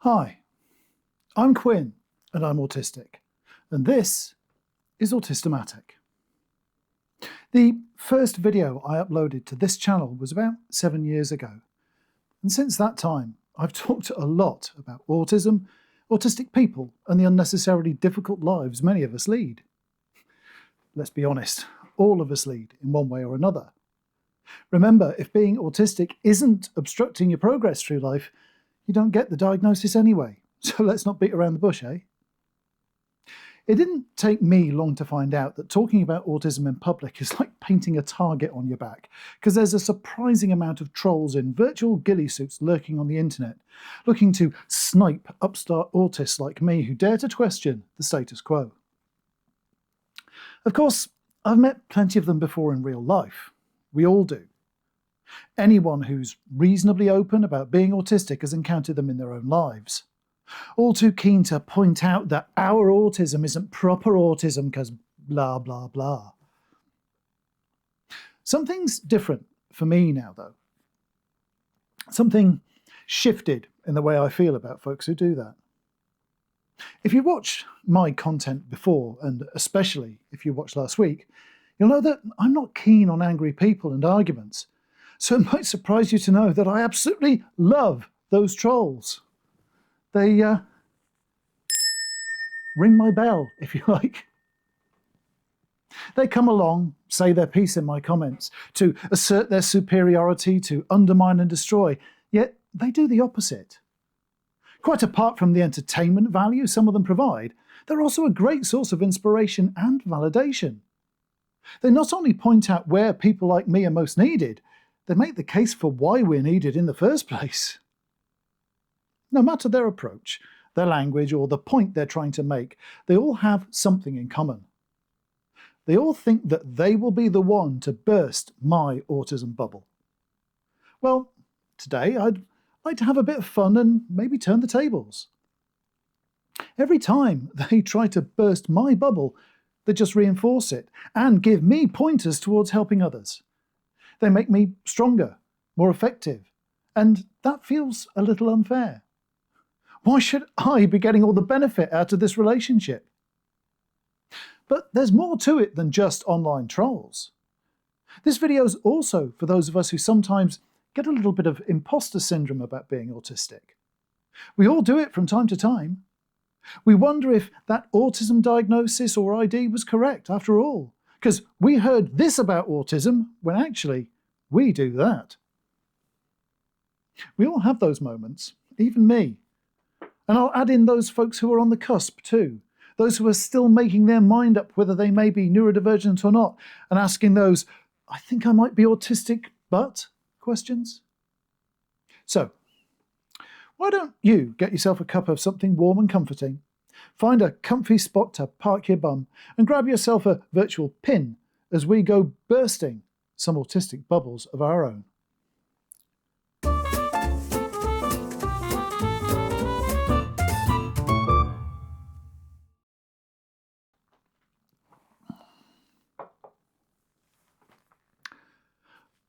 Hi, I'm Quinn and I'm autistic, and this is Autistic. The first video I uploaded to this channel was about 7 years ago, and since that time I've talked a lot about autism, autistic people and the unnecessarily difficult lives many of us lead. Let's be honest, all of us lead in one way or another. Remember, if being autistic isn't obstructing your progress through life, you don't get the diagnosis anyway, so let's not beat around the bush, eh? It didn't take me long to find out that talking about autism in public is like painting a target on your back, because there's a surprising amount of trolls in virtual ghillie suits lurking on the internet, looking to snipe upstart autists like me who dare to question the status quo. Of course, I've met plenty of them before in real life. We all do. Anyone who's reasonably open about being autistic has encountered them in their own lives. All too keen to point out that our autism isn't proper autism because blah, blah, blah. Something's different for me now, though. Something shifted in the way I feel about folks who do that. If you watched my content before, and especially if you watched last week, you'll know that I'm not keen on angry people and arguments. So it might surprise you to know that I absolutely love those trolls. They ring my bell, if you like. They come along, say their piece in my comments, to assert their superiority, to undermine and destroy, yet they do the opposite. Quite apart from the entertainment value some of them provide, they're also a great source of inspiration and validation. They not only point out where people like me are most needed, they make the case for why we're needed in the first place. No matter their approach, their language, or the point they're trying to make, they all have something in common. They all think that they will be the one to burst my autism bubble. Well, today I'd like to have a bit of fun and maybe turn the tables. Every time they try to burst my bubble, they just reinforce it and give me pointers towards helping others. They make me stronger, more effective, and that feels a little unfair. Why should I be getting all the benefit out of this relationship? But there's more to it than just online trolls. This video is also for those of us who sometimes get a little bit of imposter syndrome about being autistic. We all do it from time to time. We wonder if that autism diagnosis or ID was correct after all, because we heard this about autism when actually we do that. We all have those moments, even me. And I'll add in those folks who are on the cusp too, those who are still making their mind up whether they may be neurodivergent or not, and asking those, I think I might be autistic, but questions. So, why don't you get yourself a cup of something warm and comforting, find a comfy spot to park your bum, and grab yourself a virtual pin as we go bursting some autistic bubbles of our own.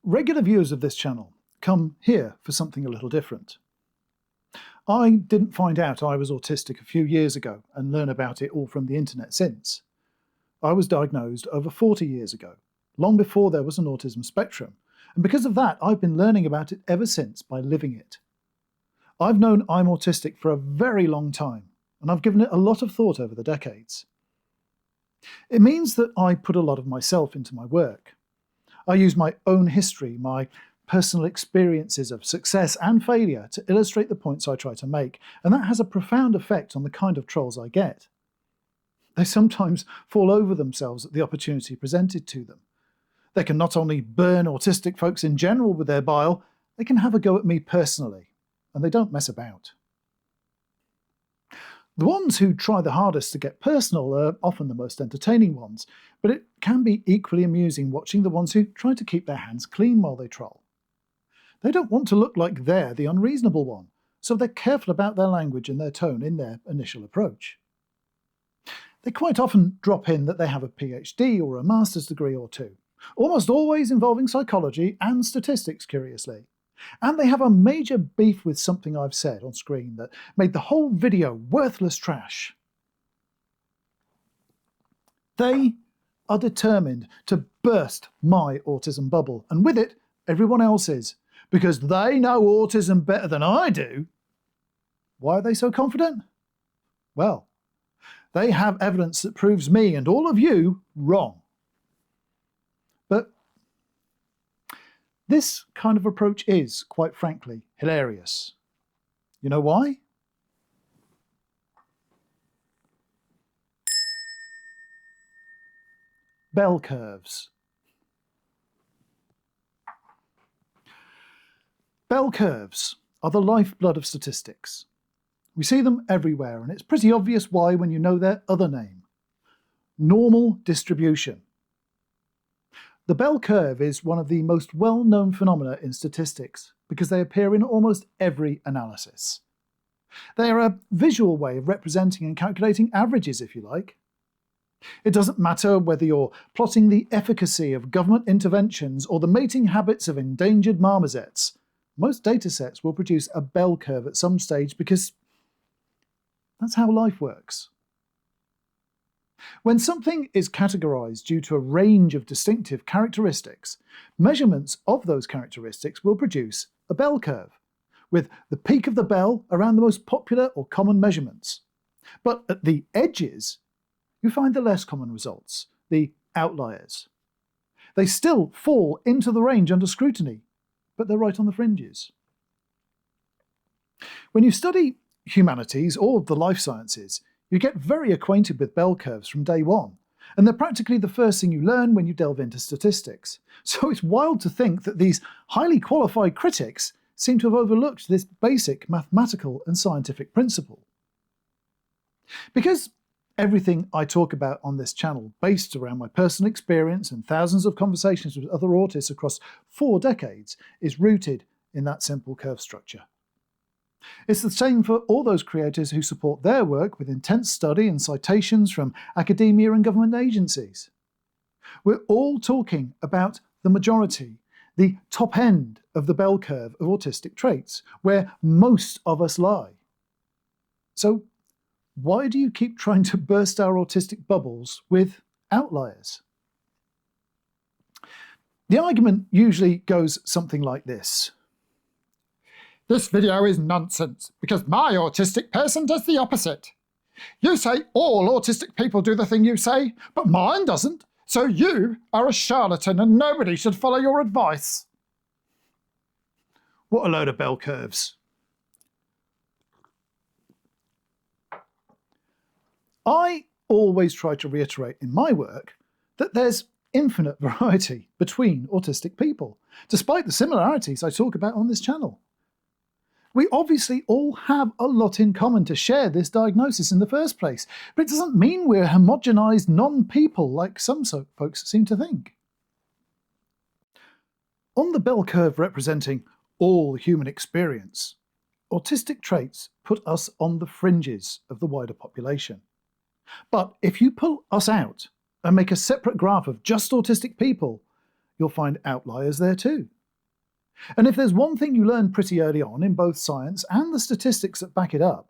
Regular viewers of this channel come here for something a little different. I didn't find out I was autistic a few years ago and learn about it all from the internet since. I was diagnosed over 40 years ago, long before there was an autism spectrum, and because of that I've been learning about it ever since by living it. I've known I'm autistic for a very long time, and I've given it a lot of thought over the decades. It means that I put a lot of myself into my work. I use my own history, my personal experiences of success and failure to illustrate the points I try to make, and that has a profound effect on the kind of trolls I get. They sometimes fall over themselves at the opportunity presented to them. They can not only burn autistic folks in general with their bile, they can have a go at me personally, and they don't mess about. The ones who try the hardest to get personal are often the most entertaining ones, but it can be equally amusing watching the ones who try to keep their hands clean while they troll. They don't want to look like they're the unreasonable one, so they're careful about their language and their tone in their initial approach. They quite often drop in that they have a PhD or a master's degree or two, almost always involving psychology and statistics, curiously. And they have a major beef with something I've said on screen that made the whole video worthless trash. They are determined to burst my autism bubble, and with it, everyone else's, because they know autism better than I do. Why are they so confident? Well, they have evidence that proves me and all of you wrong. But this kind of approach is, quite frankly, hilarious. You know why? Bell curves. Bell curves are the lifeblood of statistics. We see them everywhere, and it's pretty obvious why when you know their other name: normal distribution. The bell curve is one of the most well-known phenomena in statistics because they appear in almost every analysis. They are a visual way of representing and calculating averages, if you like. It doesn't matter whether you're plotting the efficacy of government interventions or the mating habits of endangered marmosets. Most datasets will produce a bell curve at some stage because that's how life works. When something is categorized due to a range of distinctive characteristics, measurements of those characteristics will produce a bell curve, with the peak of the bell around the most popular or common measurements. But at the edges, you find the less common results, the outliers. They still fall into the range under scrutiny, but they're right on the fringes. When you study humanities or the life sciences, you get very acquainted with bell curves from day one, and they're practically the first thing you learn when you delve into statistics. So it's wild to think that these highly qualified critics seem to have overlooked this basic mathematical and scientific principle. Because everything I talk about on this channel, based around my personal experience and thousands of conversations with other autists across 4 decades, is rooted in that simple curve structure. It's the same for all those creators who support their work with intense study and citations from academia and government agencies. We're all talking about the majority, the top end of the bell curve of autistic traits, where most of us lie. So why do you keep trying to burst our autistic bubbles with outliers? The argument usually goes something like this. This video is nonsense because my autistic person does the opposite. You say all autistic people do the thing you say, but mine doesn't. So you are a charlatan and nobody should follow your advice. What a load of bell curves. I always try to reiterate in my work that there's infinite variety between autistic people, despite the similarities I talk about on this channel. We obviously all have a lot in common to share this diagnosis in the first place, but it doesn't mean we're homogenized non-people like some folks seem to think. On the bell curve representing all human experience, autistic traits put us on the fringes of the wider population. But if you pull us out and make a separate graph of just autistic people, you'll find outliers there too. And if there's one thing you learn pretty early on in both science and the statistics that back it up,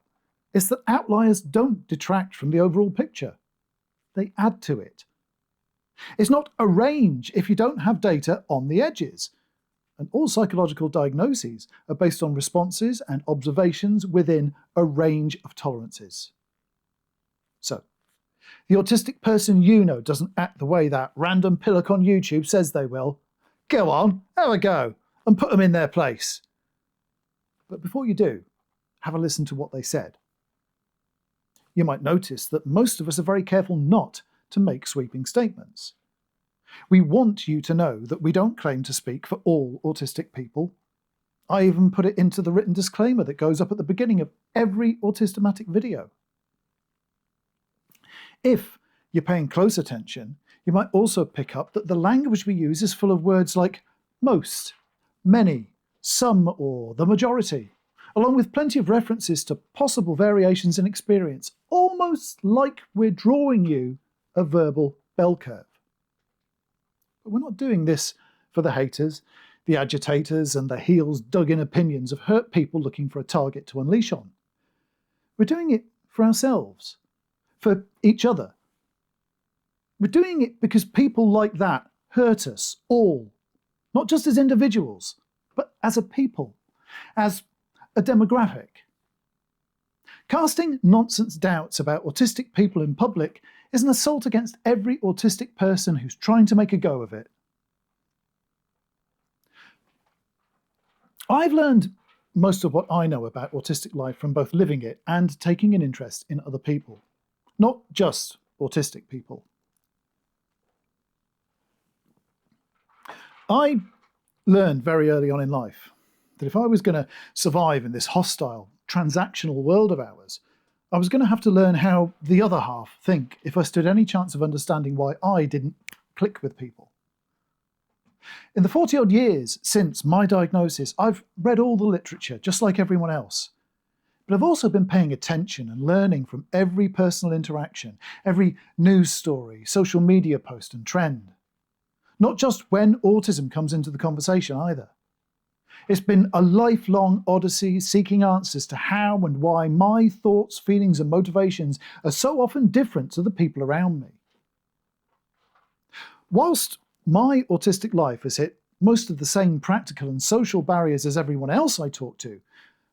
it's that outliers don't detract from the overall picture. They add to it. It's not a range if you don't have data on the edges. And all psychological diagnoses are based on responses and observations within a range of tolerances. So, the autistic person you know doesn't act the way that random pillock on YouTube says they will. Go on, have a go, and put them in their place. But before you do, have a listen to what they said. You might notice that most of us are very careful not to make sweeping statements. We want you to know that we don't claim to speak for all autistic people. I even put it into the written disclaimer that goes up at the beginning of every Autismatic video. If you're paying close attention, you might also pick up that the language we use is full of words like most, many, some or the majority, along with plenty of references to possible variations in experience, almost like we're drawing you a verbal bell curve. But we're not doing this for the haters. The agitators and the heels dug in opinions of hurt people looking for a target to unleash on. We're doing it for ourselves, for each other. We're doing it because people like that hurt us all, not just as individuals, but as a people, as a demographic. Casting nonsense doubts about autistic people in public is an assault against every autistic person who's trying to make a go of it. I've learned most of what I know about autistic life from both living it and taking an interest in other people, not just autistic people. I learned very early on in life that if I was going to survive in this hostile, transactional world of ours, I was going to have to learn how the other half think if I stood any chance of understanding why I didn't click with people. In the 40-odd years since my diagnosis, I've read all the literature, just like everyone else. But I've also been paying attention and learning from every personal interaction, every news story, social media post and trend. Not just when autism comes into the conversation either. It's been a lifelong odyssey seeking answers to how and why my thoughts, feelings and motivations are so often different to the people around me. Whilst my autistic life has hit most of the same practical and social barriers as everyone else I talk to,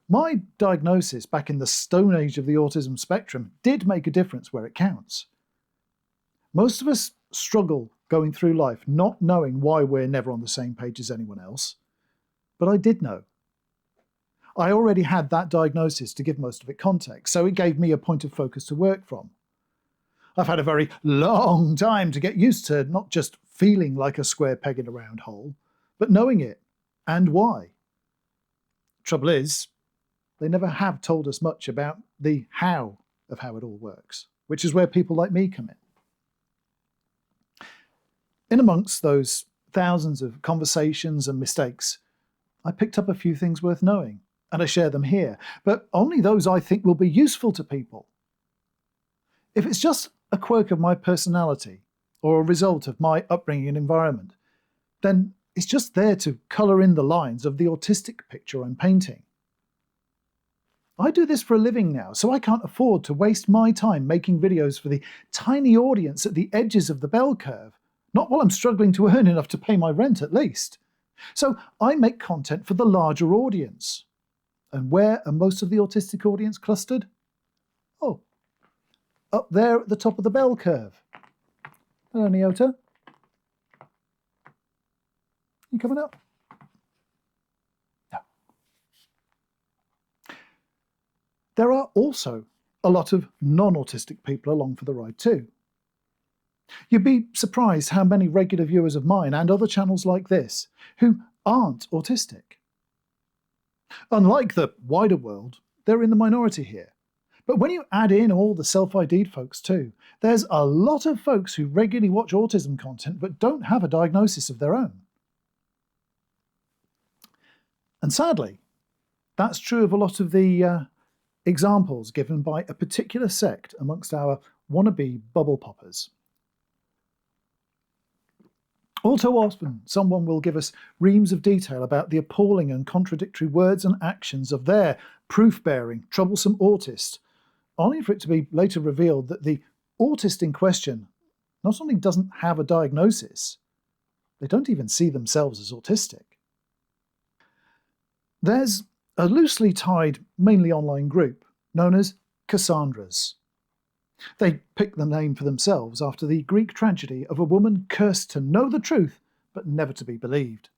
my diagnosis back in the stone age of the autism spectrum did make a difference where it counts. Most of us struggle going through life not knowing why we're never on the same page as anyone else. But I did know. I already had that diagnosis to give most of it context, so it gave me a point of focus to work from. I've had a very long time to get used to not just feeling like a square peg in a round hole, but knowing it and why. Trouble is, they never have told us much about the how of how it all works, which is where people like me come in. In amongst those thousands of conversations and mistakes, I picked up a few things worth knowing, and I share them here, but only those I think will be useful to people. If it's just a quirk of my personality or a result of my upbringing and environment, then it's just there to colour in the lines of the autistic picture I'm painting. I do this for a living now, so I can't afford to waste my time making videos for the tiny audience at the edges of the bell curve, not while I'm struggling to earn enough to pay my rent at least. So I make content for the larger audience. And where are most of the autistic audience clustered? Oh, up there at the top of the bell curve. Hello, Neota. You coming up? No. There are also a lot of non-autistic people along for the ride too. You'd be surprised how many regular viewers of mine and other channels like this who aren't autistic. Unlike the wider world, they're in the minority here. But when you add in all the self-ID'd folks too, there's a lot of folks who regularly watch autism content but don't have a diagnosis of their own. And sadly, that's true of a lot of the examples given by a particular sect amongst our wannabe bubble poppers. All too often, someone will give us reams of detail about the appalling and contradictory words and actions of their proof-bearing, troublesome autist, only for it to be later revealed that the autist in question not only doesn't have a diagnosis, they don't even see themselves as autistic. There's a loosely tied, mainly online group known as Cassandras. They picked the name for themselves after the Greek tragedy of a woman cursed to know the truth but never to be believed.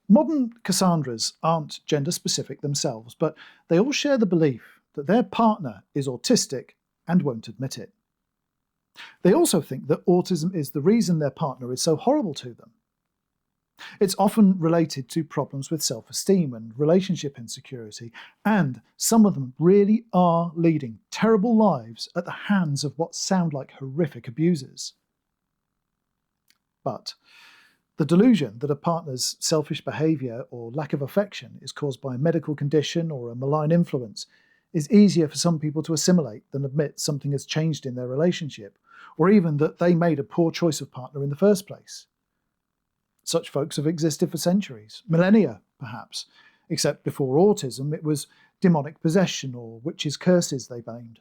Modern Cassandras aren't gender-specific themselves, but they all share the belief that their partner is autistic and won't admit it. They also think that autism is the reason their partner is so horrible to them. It's often related to problems with self-esteem and relationship insecurity, and some of them really are leading terrible lives at the hands of what sound like horrific abusers. But the delusion that a partner's selfish behaviour or lack of affection is caused by a medical condition or a malign influence is easier for some people to assimilate than admit something has changed in their relationship, or even that they made a poor choice of partner in the first place. Such folks have existed for centuries, millennia perhaps, except before autism it was demonic possession or witches' curses they blamed.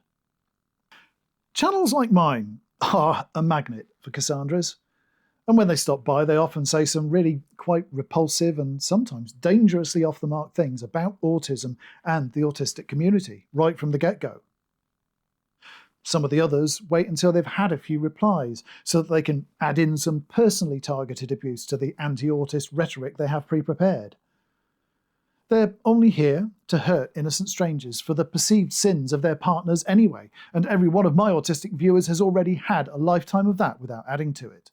Channels like mine are a magnet for Cassandras, and when they stop by they often say some really quite repulsive and sometimes dangerously off-the-mark things about autism and the autistic community, right from the get-go. Some of the others wait until they've had a few replies so that they can add in some personally targeted abuse to the anti-autist rhetoric they have pre-prepared. They're only here to hurt innocent strangers for the perceived sins of their partners anyway, and every one of my autistic viewers has already had a lifetime of that without adding to it.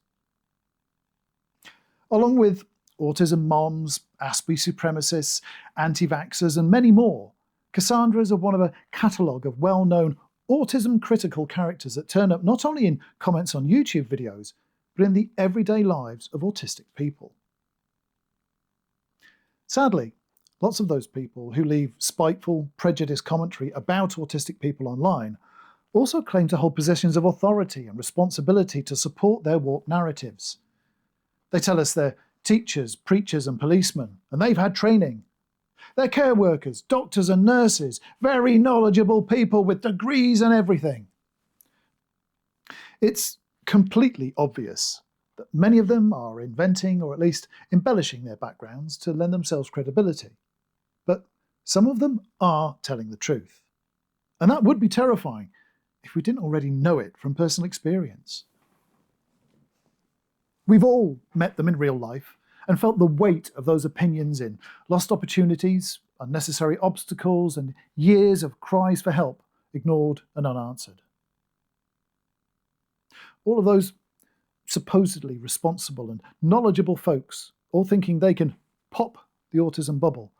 Along with autism moms, Aspie supremacists, anti-vaxxers and many more, Cassandras are one of a catalogue of well-known autism-critical characters that turn up not only in comments on YouTube videos, but in the everyday lives of autistic people. Sadly, lots of those people who leave spiteful, prejudiced commentary about autistic people online also claim to hold positions of authority and responsibility to support their warped narratives. They tell us they're teachers, preachers and policemen, and they've had training. They're care workers, doctors and nurses, very knowledgeable people with degrees and everything. It's completely obvious that many of them are inventing or at least embellishing their backgrounds to lend themselves credibility. But some of them are telling the truth. And that would be terrifying if we didn't already know it from personal experience. We've all met them in real life and felt the weight of those opinions in lost opportunities, unnecessary obstacles, and years of cries for help ignored and unanswered. All of those supposedly responsible and knowledgeable folks, all thinking they can pop the autism bubble,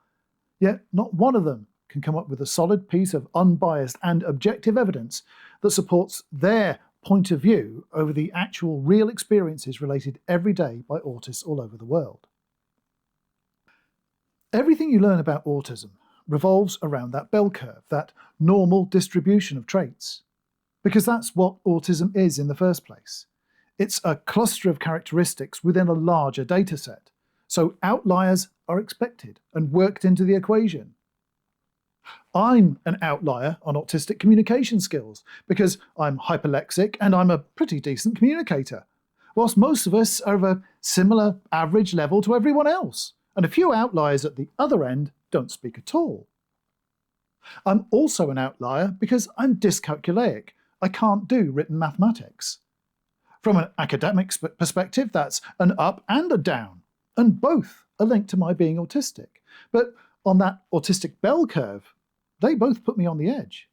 yet not one of them can come up with a solid piece of unbiased and objective evidence that supports their point of view over the actual real experiences related every day by autists all over the world. Everything you learn about autism revolves around that bell curve, that normal distribution of traits, because that's what autism is in the first place. It's a cluster of characteristics within a larger data set, so outliers are expected and worked into the equation. I'm an outlier on autistic communication skills because I'm hyperlexic and I'm a pretty decent communicator, whilst most of us are of a similar average level to everyone else, and a few outliers at the other end don't speak at all. I'm also an outlier because I'm dyscalculic. I can't do written mathematics. From an academic perspective, that's an up and a down, and both are linked to my being autistic. But on that autistic bell curve, they both put me on the edge.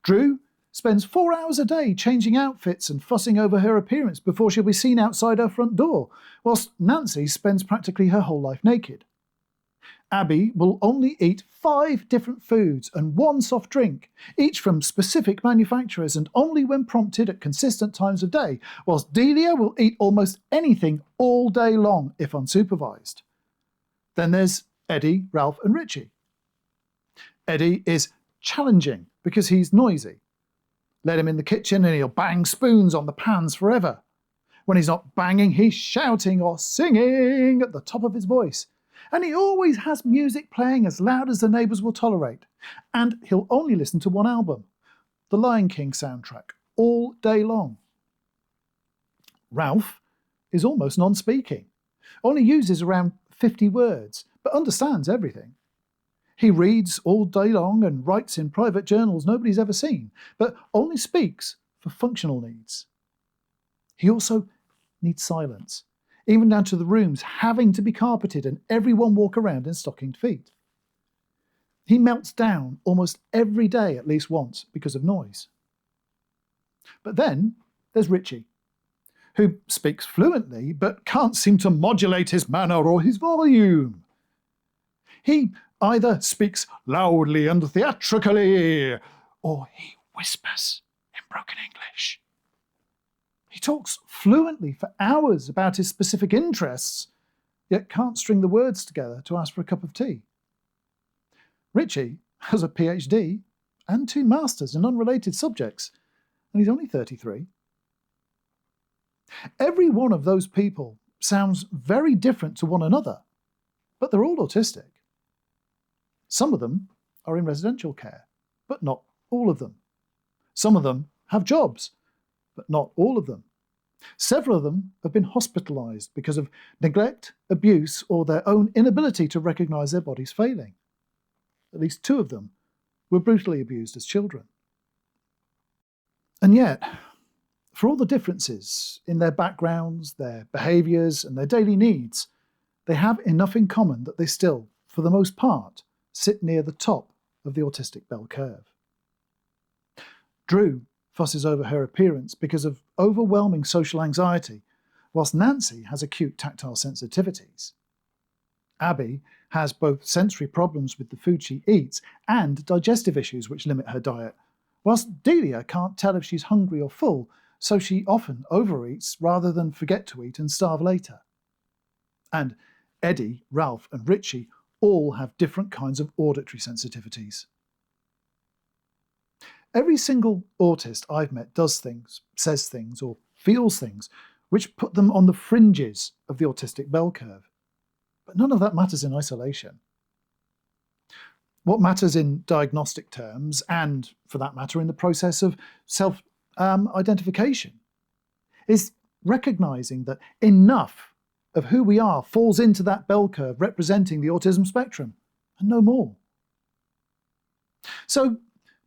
Drew spends 4 hours a day changing outfits and fussing over her appearance before she'll be seen outside her front door, whilst Nancy spends practically her whole life naked. Abby will only eat 5 different foods and 1 soft drink, each from specific manufacturers and only when prompted at consistent times of day, whilst Delia will eat almost anything all day long if unsupervised. Then there's Eddie, Ralph and Richie. Eddie is challenging because he's noisy. Let him in the kitchen and he'll bang spoons on the pans forever. When he's not banging, he's shouting or singing at the top of his voice. And he always has music playing as loud as the neighbours will tolerate. And he'll only listen to one album, the Lion King soundtrack, all day long. Ralph is almost non-speaking, only uses around 50 words, but understands everything. He reads all day long and writes in private journals nobody's ever seen, but only speaks for functional needs. He also needs silence, even down to the rooms having to be carpeted and everyone walk around in stockinged feet. He melts down almost every day at least once because of noise. But then there's Richie, who speaks fluently but can't seem to modulate his manner or his volume. He either speaks loudly and theatrically, or he whispers in broken English. He talks fluently for hours about his specific interests, yet can't string the words together to ask for a cup of tea. Richie has a PhD and 2 masters in unrelated subjects, and he's only 33. Every one of those people sounds very different to one another, but they're all autistic. Some of them are in residential care, but not all of them. Some of them have jobs, but not all of them. Several of them have been hospitalised because of neglect, abuse, or their own inability to recognise their bodies failing. At least 2 of them were brutally abused as children. And yet, for all the differences in their backgrounds, their behaviours, and their daily needs, they have enough in common that they still, for the most part, sit near the top of the autistic bell curve. Drew fusses over her appearance because of overwhelming social anxiety, whilst Nancy has acute tactile sensitivities. Abby has both sensory problems with the food she eats and digestive issues which limit her diet, whilst Delia can't tell if she's hungry or full, so she often overeats rather than forget to eat and starve later. And Eddie, Ralph and Richie all have different kinds of auditory sensitivities. Every single autist I've met does things, says things, or feels things which put them on the fringes of the autistic bell curve. But none of that matters in isolation. What matters in diagnostic terms, and for that matter in the process of self-identification, is recognising that enough of who we are falls into that bell curve representing the autism spectrum, and no more. So,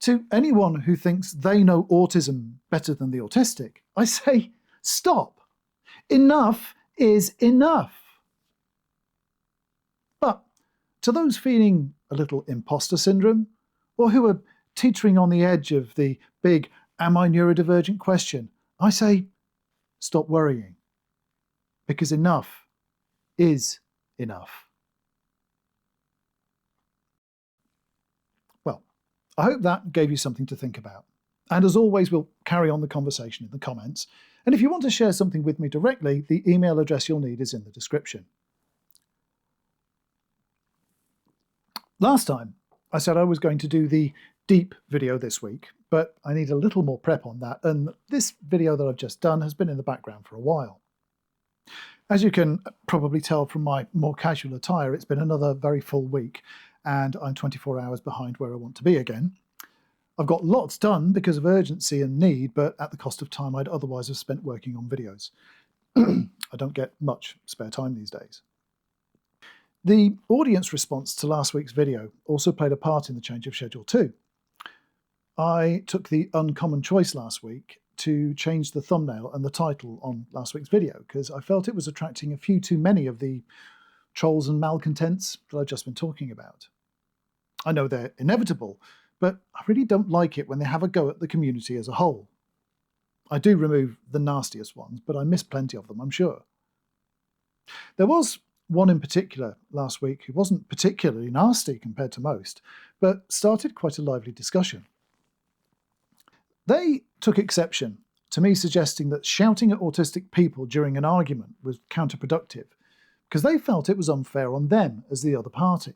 to anyone who thinks they know autism better than the autistic, I say, stop. Enough is enough. But to those feeling a little imposter syndrome, or who are teetering on the edge of the big "am I neurodivergent" question, I say, stop worrying. Because enough is enough. Well, I hope that gave you something to think about. And as always, we'll carry on the conversation in the comments. And if you want to share something with me directly, the email address you'll need is in the description. Last time, I said I was going to do the deep video this week, but I need a little more prep on that, and this video that I've just done has been in the background for a while. As you can probably tell from my more casual attire, it's been another very full week, and I'm 24 hours behind where I want to be again. I've got lots done because of urgency and need, but at the cost of time I'd otherwise have spent working on videos. I don't get much spare time these days. The audience response to last week's video also played a part in the change of schedule too. I took the uncommon choice last week to change the thumbnail and the title on last week's video because I felt it was attracting a few too many of the trolls and malcontents that I've just been talking about. I know they're inevitable, but I really don't like it when they have a go at the community as a whole. I do remove the nastiest ones, but I miss plenty of them, I'm sure. There was one in particular last week who wasn't particularly nasty compared to most, but started quite a lively discussion. They took exception to me suggesting that shouting at autistic people during an argument was counterproductive because they felt it was unfair on them as the other party.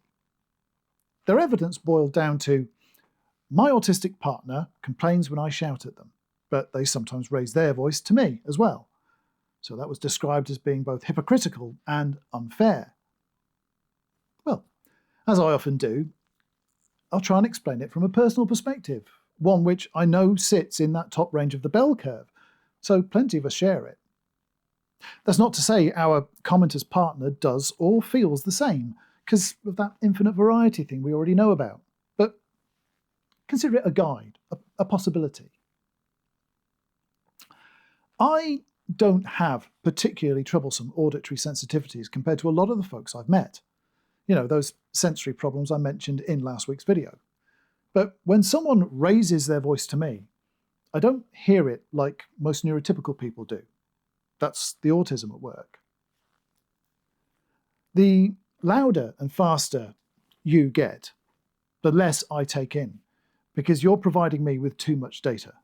Their evidence boiled down to, my autistic partner complains when I shout at them, but they sometimes raise their voice to me as well. So that was described as being both hypocritical and unfair. Well, as I often do, I'll try and explain it from a personal perspective, one which I know sits in that top range of the bell curve, so plenty of us share it. That's not to say our commenter's partner does or feels the same, because of that infinite variety thing we already know about. But consider it a guide, a possibility. I don't have particularly troublesome auditory sensitivities compared to a lot of the folks I've met. You know, those sensory problems I mentioned in last week's video. But when someone raises their voice to me, I don't hear it like most neurotypical people do. That's the autism at work. The louder and faster you get, the less I take in, because you're providing me with too much data.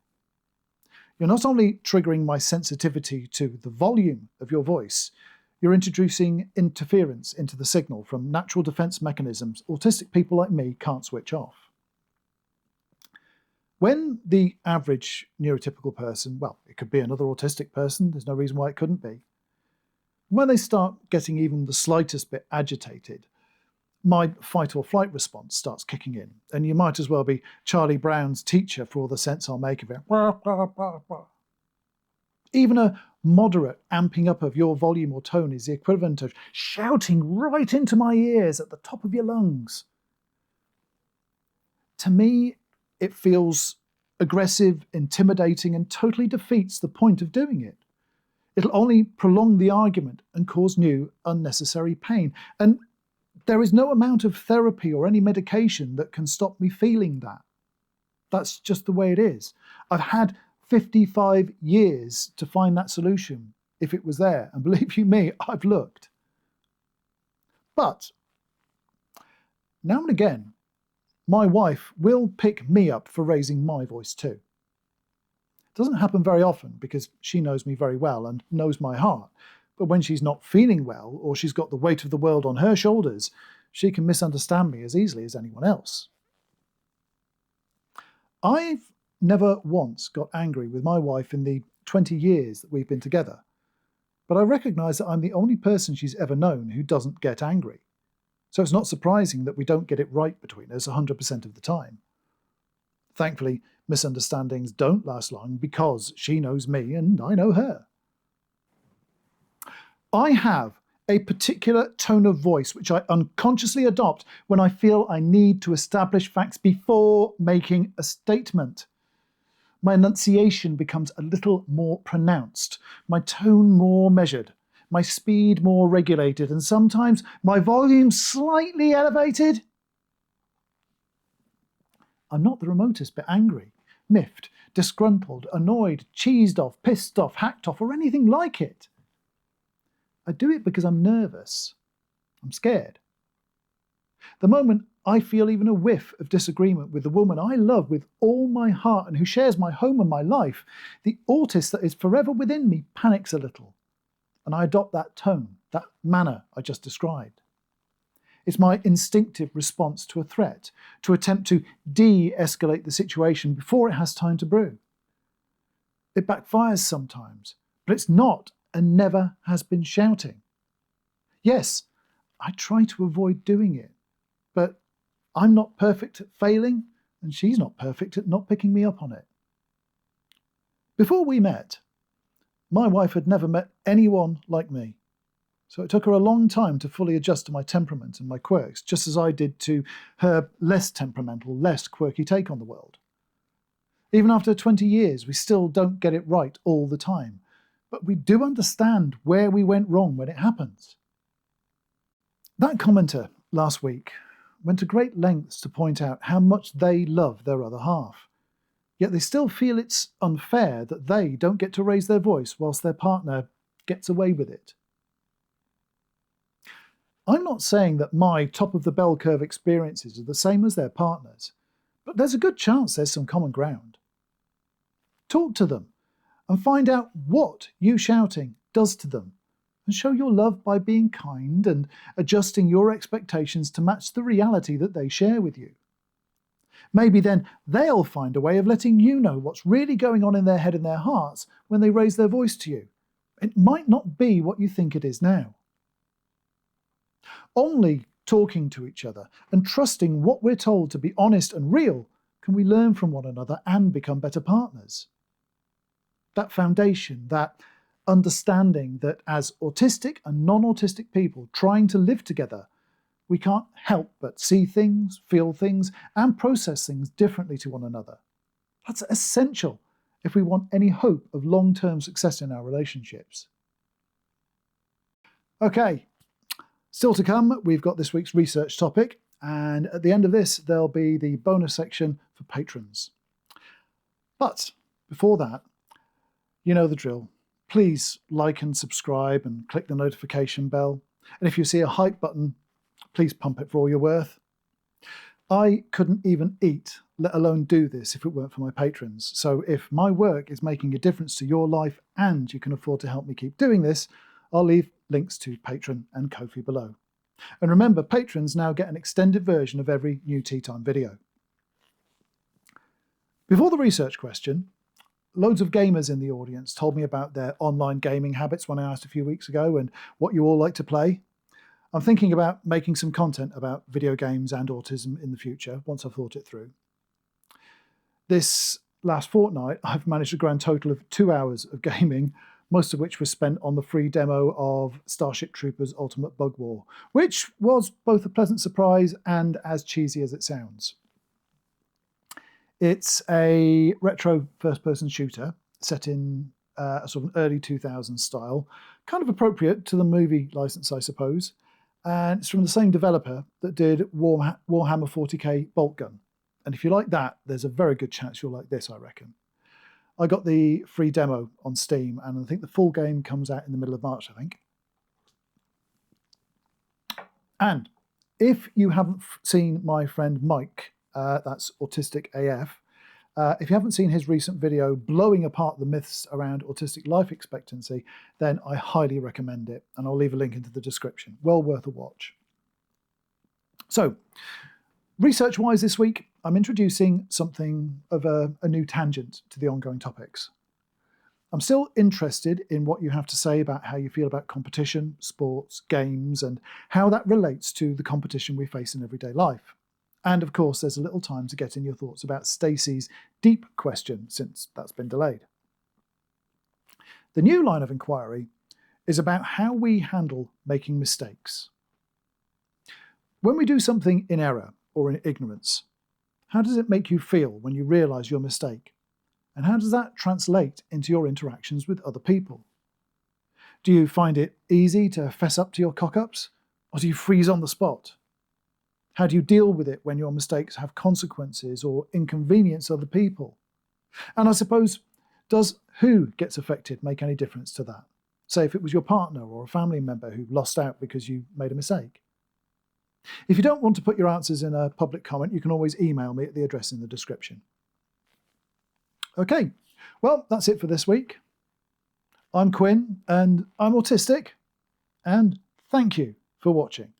You're not only triggering my sensitivity to the volume of your voice, you're introducing interference into the signal from natural defense mechanisms autistic people like me can't switch off. When the average neurotypical person, well, it could be another autistic person, there's no reason why it couldn't be, When they start getting even the slightest bit agitated, my fight or flight response starts kicking in, and you might as well be Charlie Brown's teacher for all the sense I'll make of it. Even a moderate amping up of your volume or tone is the equivalent of shouting right into my ears at the top of your lungs. To me, it feels aggressive, intimidating, and totally defeats the point of doing it. It'll only prolong the argument and cause new, unnecessary pain. And there is no amount of therapy or any medication that can stop me feeling that. That's just the way it is. I've had 55 years to find that solution, if it was there. And believe you me, I've looked. But now and again, my wife will pick me up for raising my voice too. It doesn't happen very often because she knows me very well and knows my heart. But when she's not feeling well or she's got the weight of the world on her shoulders, she can misunderstand me as easily as anyone else. I've never once got angry with my wife in the 20 years that we've been together, but I recognise that I'm the only person she's ever known who doesn't get angry. So it's not surprising that we don't get it right between us 100% of the time. Thankfully, misunderstandings don't last long because she knows me and I know her. I have a particular tone of voice which I unconsciously adopt when I feel I need to establish facts before making a statement. My enunciation becomes a little more pronounced, my tone more measured, my speed more regulated, and sometimes my volume slightly elevated. I'm not the remotest bit angry, miffed, disgruntled, annoyed, cheesed off, pissed off, hacked off, or anything like it. I do it because I'm nervous. I'm scared. The moment I feel even a whiff of disagreement with the woman I love with all my heart and who shares my home and my life, the autist that is forever within me panics a little, and I adopt that tone, that manner I just described. It's my instinctive response to a threat, to attempt to de-escalate the situation before it has time to brew. It backfires sometimes, but it's not and never has been shouting. Yes, I try to avoid doing it, but I'm not perfect at failing, and she's not perfect at not picking me up on it. Before we met, my wife had never met anyone like me, so it took her a long time to fully adjust to my temperament and my quirks, just as I did to her less temperamental, less quirky take on the world. Even after 20 years, we still don't get it right all the time, but we do understand where we went wrong when it happens. That commenter last week went to great lengths to point out how much they love their other half, yet they still feel it's unfair that they don't get to raise their voice whilst their partner gets away with it. I'm not saying that my top of the bell curve experiences are the same as their partners, but there's a good chance there's some common ground. Talk to them and find out what you shouting does to them, and show your love by being kind and adjusting your expectations to match the reality that they share with you. Maybe then they'll find a way of letting you know what's really going on in their head and their hearts when they raise their voice to you. It might not be what you think it is now. Only talking to each other and trusting what we're told to be honest and real can we learn from one another and become better partners. That foundation, that understanding that as autistic and non-autistic people trying to live together, we can't help but see things, feel things, and process things differently to one another. That's essential if we want any hope of long-term success in our relationships. Okay, still to come, we've got this week's research topic, and at the end of this, there'll be the bonus section for patrons. But before that, you know the drill. Please like and subscribe and click the notification bell. And if you see a hype button, please pump it for all you're worth. I couldn't even eat, let alone do this, if it weren't for my patrons. So if my work is making a difference to your life and you can afford to help me keep doing this, I'll leave links to Patreon and Ko-fi below. And remember, patrons now get an extended version of every new Tea Time video. Before the research question, loads of gamers in the audience told me about their online gaming habits when I asked a few weeks ago and what you all like to play. I'm thinking about making some content about video games and autism in the future once I've thought it through. This last fortnight, I've managed a grand total of 2 hours of gaming, most of which was spent on the free demo of Starship Troopers Ultimate Bug War, which was both a pleasant surprise and as cheesy as it sounds. It's a retro first-person shooter set in a sort of an early 2000s style, kind of appropriate to the movie license, I suppose. And it's from the same developer that did Warhammer 40k Bolt Gun. And if you like that, there's a very good chance you'll like this, I reckon. I got the free demo on Steam, and I think the full game comes out in the middle of March, I think. And if you haven't seen my friend Mike, that's Autistic AF, if you haven't seen his recent video blowing apart the myths around autistic life expectancy, then I highly recommend it, and I'll leave a link into the description. Well worth a watch. So, research-wise this week, I'm introducing something of a new tangent to the ongoing topics. I'm still interested in what you have to say about how you feel about competition, sports, games, and how that relates to the competition we face in everyday life. And of course, there's a little time to get in your thoughts about Stacey's deep question, since that's been delayed. The new line of inquiry is about how we handle making mistakes. When we do something in error or in ignorance, how does it make you feel when you realise your mistake? And how does that translate into your interactions with other people? Do you find it easy to fess up to your cock-ups, or do you freeze on the spot? How do you deal with it when your mistakes have consequences or inconvenience other people? And I suppose, does who gets affected make any difference to that? Say if it was your partner or a family member who lost out because you made a mistake. If you don't want to put your answers in a public comment, you can always email me at the address in the description. Okay, well, that's it for this week. I'm Quinn, and I'm autistic, and thank you for watching.